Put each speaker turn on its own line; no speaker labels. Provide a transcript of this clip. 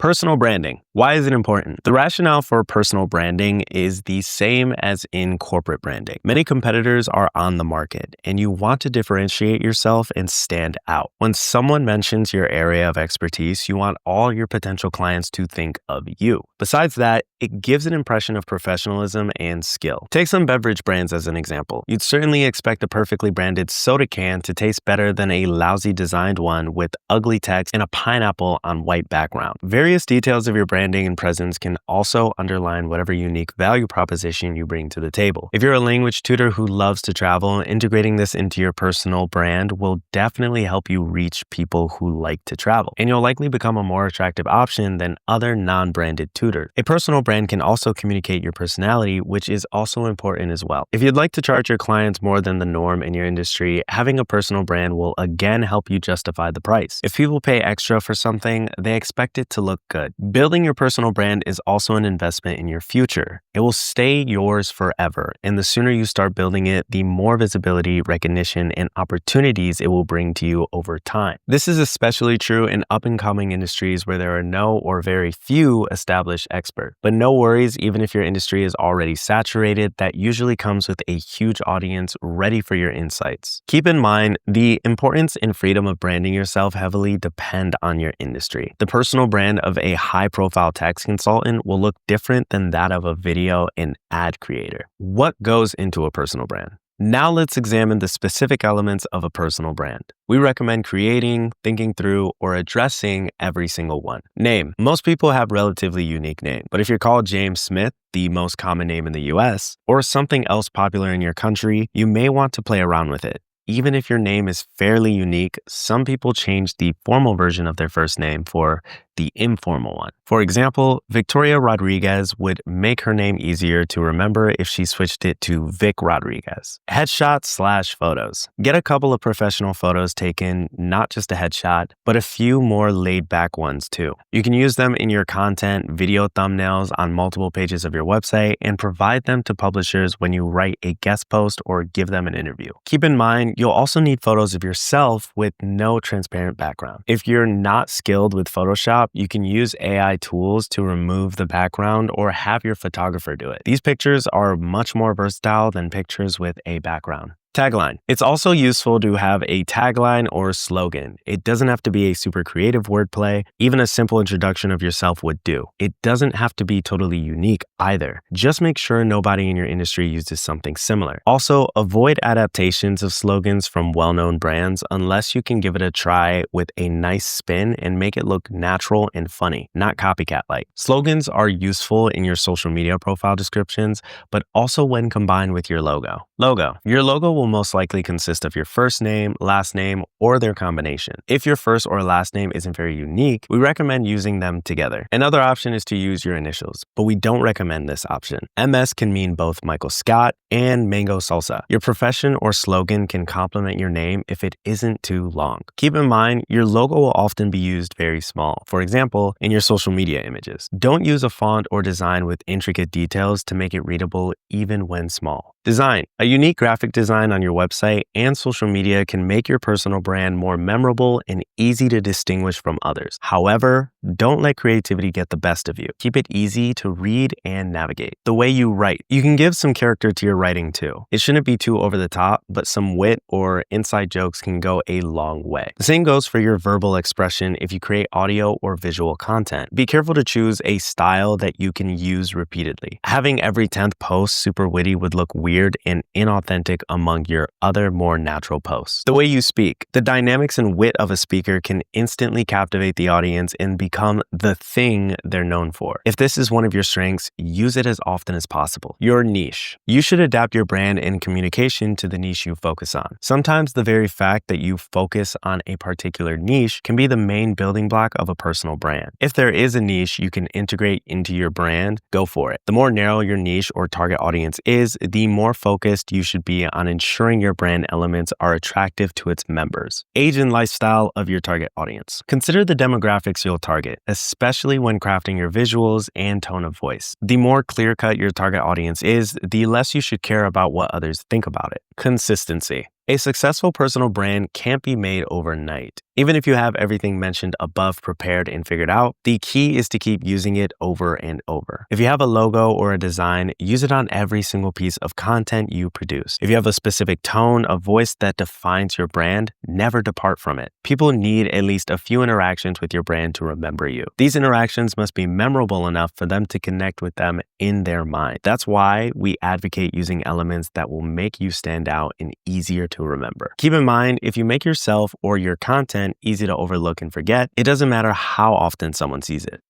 Personal branding. Why is it important? The rationale for personal branding is the same as in corporate branding. Many competitors are on the market, and you want to differentiate yourself and stand out. When someone mentions your area of expertise, you want all your potential clients to think of you. Besides that, it gives an impression of professionalism and skill. Take some beverage brands as an example. You'd certainly expect a perfectly branded soda can to taste better than a lousy designed one with ugly text and a pineapple on white background. Various details of your branding and presence can also underline whatever unique value proposition you bring to the table. If you're a language tutor who loves to travel, integrating this into your personal brand will definitely help you reach people who like to travel, and you'll likely become a more attractive option than other non-branded tutors. A personal brand can also communicate your personality, which is also important as well. If you'd like to charge your clients more than the norm in your industry, having a personal brand will again help you justify the price. If people pay extra for something, they expect it to look good. Building your personal brand is also an investment in your future. It will stay yours forever, and the sooner you start building it, the more visibility, recognition, and opportunities it will bring to you over time. This is especially true in up-and-coming industries where there are no or very few established experts. But no worries, even if your industry is already saturated, that usually comes with a huge audience ready for your insights. Keep in mind, the importance and freedom of branding yourself heavily depend on your industry. The personal brand of a high-profile tax consultant will look different than that of a video and ad creator. What goes into a personal brand? Now let's examine the specific elements of a personal brand. We recommend creating, thinking through, or addressing every single one. Name. Most people have relatively unique names, but if you're called James Smith, the most common name in the US, or something else popular in your country, you may want to play around with it. Even if your name is fairly unique, some people change the formal version of their first name for the informal one. For example, Victoria Rodriguez would make her name easier to remember if she switched it to Vic Rodriguez. Headshots/photos. Get a couple of professional photos taken, not just a headshot, but a few more laid-back ones too. You can use them in your content, video thumbnails on multiple pages of your website, and provide them to publishers when you write a guest post or give them an interview. Keep in mind, you'll also need photos of yourself with no transparent background. If you're not skilled with Photoshop, you can use AI tools to remove the background or have your photographer do it. These pictures are much more versatile than pictures with a background. Tagline. It's also useful to have a tagline or slogan. It doesn't have to be a super creative wordplay. Even a simple introduction of yourself would do. It doesn't have to be totally unique either. Just make sure nobody in your industry uses something similar. Also, avoid adaptations of slogans from well-known brands unless you can give it a try with a nice spin and make it look natural and funny, not copycat-like. Slogans are useful in your social media profile descriptions, but also when combined with your logo. Your logo will most likely consist of your first name, last name, or their combination. If your first or last name isn't very unique, we recommend using them together. Another option is to use your initials, but we don't recommend this option. MS can mean both Michael Scott and Mango Salsa. Your profession or slogan can complement your name if it isn't too long. Keep in mind, your logo will often be used very small. For example, in your social media images. Don't use a font or design with intricate details to make it readable even when small. Design. A unique graphic design on your website and social media can make your personal brand more memorable and easy to distinguish from others. However, don't let creativity get the best of you. Keep it easy to read and navigate. The way you write. You can give some character to your writing too. It shouldn't be too over the top, but some wit or inside jokes can go a long way. The same goes for your verbal expression if you create audio or visual content. Be careful to choose a style that you can use repeatedly. Having every 10th post super witty would look weird and inauthentic among your other more natural posts. The way you speak. The dynamics and wit of a speaker can instantly captivate the audience and become the thing they're known for. If this is one of your strengths, use it as often as possible. Your niche. You should adapt your brand and communication to the niche you focus on. Sometimes the very fact that you focus on a particular niche can be the main building block of a personal brand. If there is a niche you can integrate into your brand, go for it. The more narrow your niche or target audience is, the more focused you should be on ensuring your brand elements are attractive to its members. Age and lifestyle of your target audience. Consider the demographics you'll target, especially when crafting your visuals and tone of voice. The more clear-cut your target audience is, the less you should care about what others think about it. Consistency. A successful personal brand can't be made overnight. Even if you have everything mentioned above prepared and figured out, the key is to keep using it over and over. If you have a logo or a design, use it on every single piece of content you produce. If you have a specific tone of voice that defines your brand, never depart from it. People need at least a few interactions with your brand to remember you. These interactions must be memorable enough for them to connect with them in their mind. That's why we advocate using elements that will make you stand out and easier to remember. Keep in mind, if you make yourself or your content easy to overlook and forget, it doesn't matter how often someone sees it.